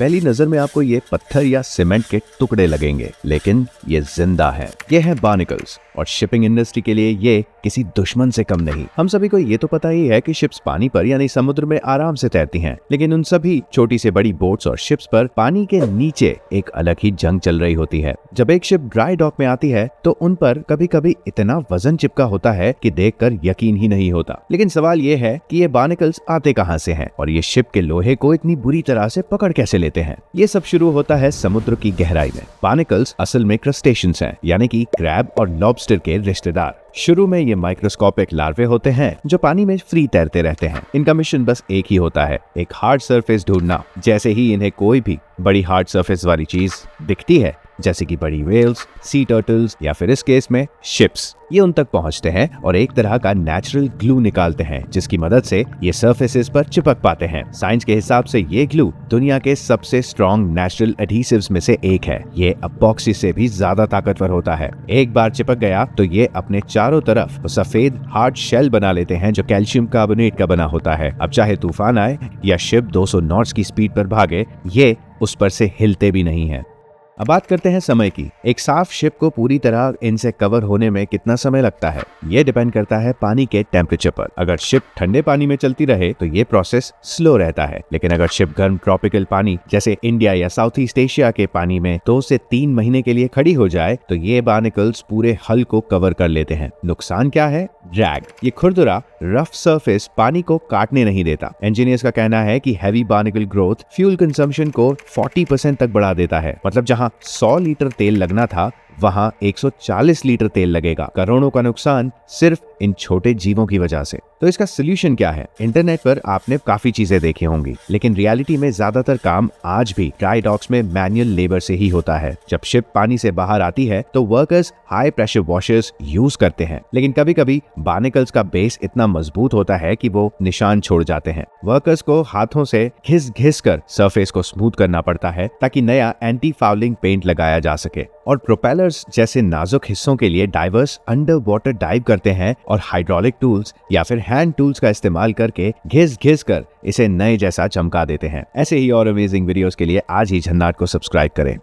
पहली नजर में आपको ये पत्थर या सीमेंट के टुकड़े लगेंगे, लेकिन ये जिंदा है। ये है बार्निकल्स और शिपिंग इंडस्ट्री के लिए ये किसी दुश्मन से कम नहीं। हम सभी को ये तो पता ही है कि शिप्स पानी पर यानी समुद्र में आराम से तैरती हैं, लेकिन उन सभी छोटी से बड़ी बोट्स और शिप्स पर पानी के नीचे एक अलग ही जंग चल रही होती है। जब एक शिप ड्राई डॉक में आती है तो उन पर कभी कभी इतना वजन चिपका होता है कि देखकर यकीन ही नहीं होता। लेकिन सवाल ये है कि ये बार्निकल्स आते कहां से हैं और ये शिप के लोहे को इतनी बुरी तरह से पकड़ कैसे लेते हैं। ये सब शुरू होता है समुद्र की गहराई में। बार्निकल्स असल में क्रस्टेशियंस हैं, यानी कि क्रैब और लॉबस्टर के रिश्तेदार। शुरू में ये माइक्रोस्कोपिक लार्वे होते हैं जो पानी में फ्री तैरते रहते हैं। इनका मिशन बस एक ही होता है, एक हार्ड सरफेस ढूंढना। जैसे ही इन्हें कोई भी बड़ी हार्ड सरफेस वाली चीज दिखती है, जैसे कि बड़ी वेल्स, सी टर्टल्स या फिर इस केस में शिप्स, ये उन तक पहुंचते हैं और एक तरह का नेचुरल ग्लू निकालते हैं जिसकी मदद से ये सरफेसेस पर चिपक पाते हैं। साइंस के हिसाब से ये ग्लू दुनिया के सबसे स्ट्रॉन्ग नेचुरल एडहेसिव्स में से एक है। ये अपॉक्सी से भी ज्यादा ताकतवर होता है। एक बार चिपक गया तो ये अपने चारों तरफ सफेद हार्ड शेल बना लेते हैं जो कैल्शियम कार्बोनेट का बना होता है। अब चाहे तूफान आए या शिप 200 नॉट्स की स्पीड पर भागे, ये उस पर से हिलते भी नहीं है। अब बात करते हैं समय की। एक साफ शिप को पूरी तरह इनसे कवर होने में कितना समय लगता है, ये डिपेंड करता है पानी के टेम्परेचर पर। अगर शिप ठंडे पानी में चलती रहे तो ये प्रोसेस स्लो रहता है, लेकिन अगर शिप गर्म ट्रॉपिकल पानी जैसे इंडिया या साउथ ईस्ट एशिया के पानी में 2 से 3 महीने के लिए खड़ी हो जाए तो ये बार्निकल्स पूरे हल को कवर कर लेते हैं। नुकसान क्या है? ड्रैग। ये खुरदुरा रफ सरफेस पानी को काटने नहीं देता। इंजीनियर्स का कहना है कि heavy barnacle growth fuel consumption को 40% तक बढ़ा देता है। मतलब जहां 100 लीटर तेल लगना था वहां 140 लीटर तेल लगेगा। करोड़ों का नुकसान सिर्फ इन छोटे जीवों की वजह से। तो इसका सोल्यूशन क्या है? इंटरनेट पर आपने काफी चीजें देखी होंगी, लेकिन रियलिटी में ज्यादातर काम आज भी ड्राई डॉक्स में मैनुअल लेबर से ही होता है। जब शिप पानी से बाहर आती है तो workers high pressure washers use करते हैं, लेकिन कभी कभी बार्निकल्स का बेस इतना मजबूत होता है कि वो निशान छोड़ जाते हैं। वर्कर्स को हाथों से घिस घिस कर सरफेस को स्मूथ करना पड़ता है ताकि नया एंटी फाउलिंग पेंट लगाया जा सके। और प्रोपेलर्स जैसे नाजुक हिस्सों के लिए डाइवर्स अंडर वाटर डाइव करते हैं और हाइड्रोलिक टूल्स या फिर हैंड टूल्स का इस्तेमाल करके घिस घिस कर इसे नए जैसा चमका देते हैं। ऐसे ही और अमेजिंग वीडियोस के लिए आज ही झन्नाट को सब्सक्राइब करें।